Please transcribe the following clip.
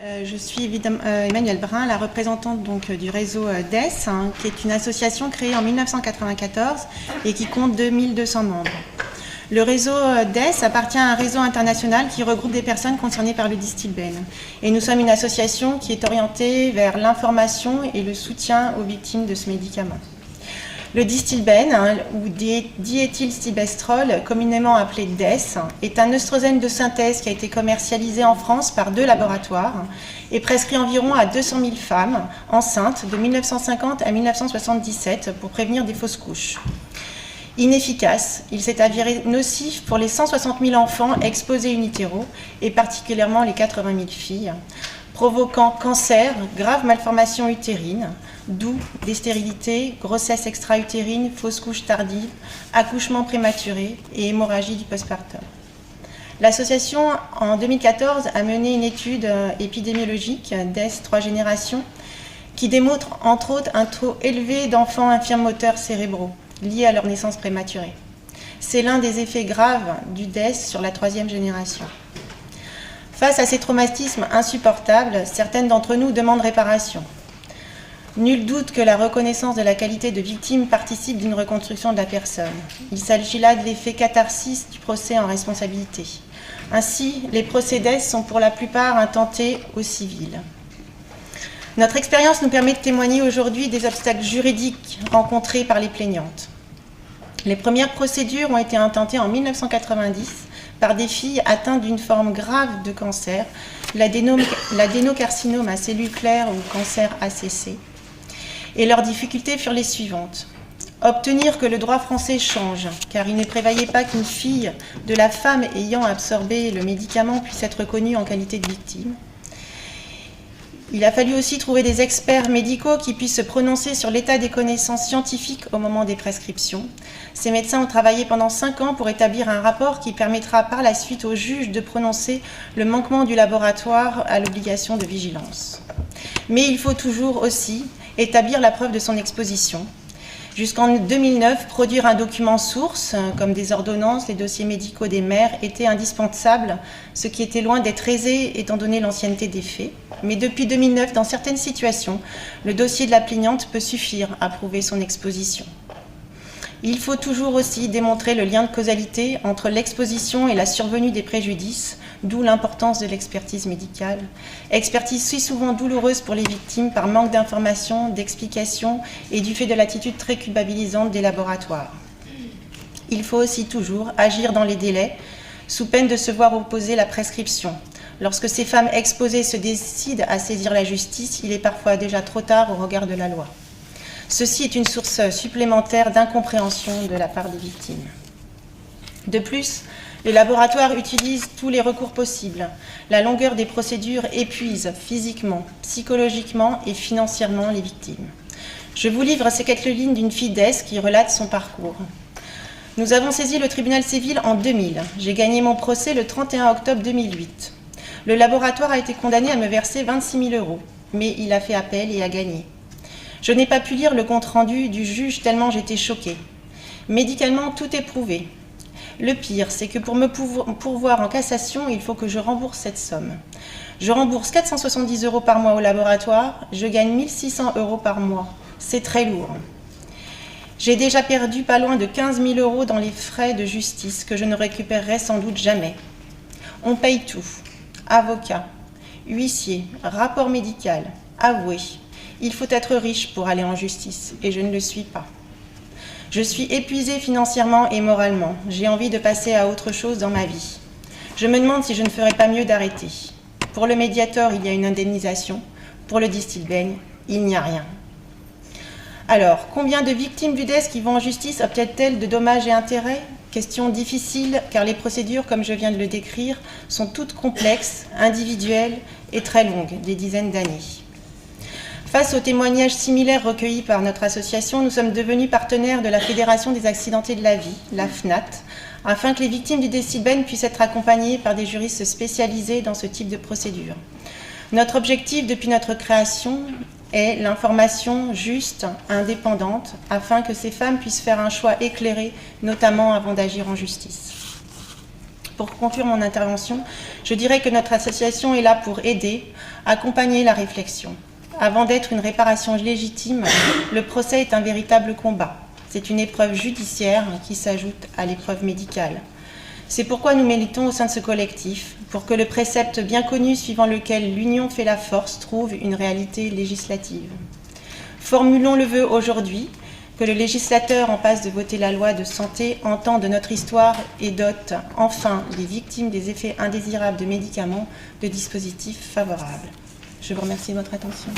Je suis évidemment Emmanuelle Brun, la représentante du réseau DES, qui est une association créée en 1994 et qui compte 2200 membres. Le réseau DES appartient à un réseau international qui regroupe des personnes concernées par le Distilbène. Et nous sommes une association qui est orientée vers l'information et le soutien aux victimes de ce médicament. Le Distilbène, ou diéthylstilbestrol, communément appelé DES, est un œstrogène de synthèse qui a été commercialisé en France par 2 laboratoires et prescrit environ à 200 000 femmes enceintes de 1950 à 1977 pour prévenir des fausses couches. Inefficace, il s'est avéré nocif pour les 160 000 enfants exposés in utero et particulièrement les 80 000 filles, provoquant cancer, graves malformations utérines, d'où des stérilités, grossesse extra-utérine, fausse couche tardive, accouchement prématuré et hémorragie du postpartum. L'association, en 2014, a mené une étude épidémiologique DES 3 générations qui démontre entre autres un taux élevé d'enfants infirmes moteurs cérébraux liés à leur naissance prématurée. C'est l'un des effets graves du DES sur la 3e génération. Face à ces traumatismes insupportables, certaines d'entre nous demandent réparation. Nul doute que la reconnaissance de la qualité de victime participe d'une reconstruction de la personne. Il s'agit là de l'effet catharsis du procès en responsabilité. Ainsi, les procès DES sont pour la plupart intentés au civil. Notre expérience nous permet de témoigner aujourd'hui des obstacles juridiques rencontrés par les plaignantes. Les premières procédures ont été intentées en 1990 par des filles atteintes d'une forme grave de cancer, l'adénocarcinome à cellules claires ou cancer ACC. Et leurs difficultés furent les suivantes. Obtenir que le droit français change, car il ne prévoyait pas qu'une fille de la femme ayant absorbé le médicament puisse être reconnue en qualité de victime. Il a fallu aussi trouver des experts médicaux qui puissent se prononcer sur l'état des connaissances scientifiques au moment des prescriptions. Ces médecins ont travaillé pendant 5 ans pour établir un rapport qui permettra par la suite au juge de prononcer le manquement du laboratoire à l'obligation de vigilance. Mais il faut toujours aussi établir la preuve de son exposition. Jusqu'en 2009, produire un document source, comme des ordonnances, les dossiers médicaux des mères, était indispensable, ce qui était loin d'être aisé étant donné l'ancienneté des faits. Mais depuis 2009, dans certaines situations, le dossier de la plaignante peut suffire à prouver son exposition. Il faut toujours aussi démontrer le lien de causalité entre l'exposition et la survenue des préjudices, d'où l'importance de l'expertise médicale. Expertise si souvent douloureuse pour les victimes par manque d'informations, d'explications et du fait de l'attitude très culpabilisante des laboratoires. Il faut aussi toujours agir dans les délais, sous peine de se voir opposer la prescription. Lorsque ces femmes exposées se décident à saisir la justice, il est parfois déjà trop tard au regard de la loi. Ceci est une source supplémentaire d'incompréhension de la part des victimes. De plus, les laboratoires utilisent tous les recours possibles. La longueur des procédures épuise physiquement, psychologiquement et financièrement les victimes. Je vous livre ces quelques lignes d'une fille DES qui relate son parcours. Nous avons saisi le tribunal civil en 2000. J'ai gagné mon procès le 31 octobre 2008. Le laboratoire a été condamné à me verser 26 000 €, mais il a fait appel et a gagné. Je n'ai pas pu lire le compte-rendu du juge tellement j'étais choquée. Médicalement, tout est prouvé. Le pire, c'est que pour me pourvoir en cassation, il faut que je rembourse cette somme. Je rembourse 470 € par mois au laboratoire, je gagne 1 600 € par mois. C'est très lourd. J'ai déjà perdu pas loin de 15 000 € dans les frais de justice que je ne récupérerai sans doute jamais. On paye tout. Avocat, huissier, rapport médical, avoué. Il faut être riche pour aller en justice, et je ne le suis pas. Je suis épuisée financièrement et moralement. J'ai envie de passer à autre chose dans ma vie. Je me demande si je ne ferais pas mieux d'arrêter. Pour le Mediator, il y a une indemnisation. Pour le Distilbène, il n'y a rien. Alors, combien de victimes du DES qui vont en justice obtiennent-elles de dommages et intérêts? Question difficile, car les procédures, comme je viens de le décrire, sont toutes complexes, individuelles et très longues, des dizaines d'années. Face aux témoignages similaires recueillis par notre association, nous sommes devenus partenaires de la Fédération des accidentés de la vie, la FNAT, afin que les victimes du Distilbène puissent être accompagnées par des juristes spécialisés dans ce type de procédure. Notre objectif depuis notre création est l'information juste, indépendante, afin que ces femmes puissent faire un choix éclairé, notamment avant d'agir en justice. Pour conclure mon intervention, je dirais que notre association est là pour aider, accompagner la réflexion. Avant d'être une réparation légitime, le procès est un véritable combat. C'est une épreuve judiciaire qui s'ajoute à l'épreuve médicale. C'est pourquoi nous militons au sein de ce collectif, pour que le précepte bien connu suivant lequel l'union fait la force trouve une réalité législative. Formulons le vœu aujourd'hui que le législateur en passe de voter la loi de santé entende notre histoire et dote enfin les victimes des effets indésirables de médicaments de dispositifs favorables. Je vous remercie de votre attention.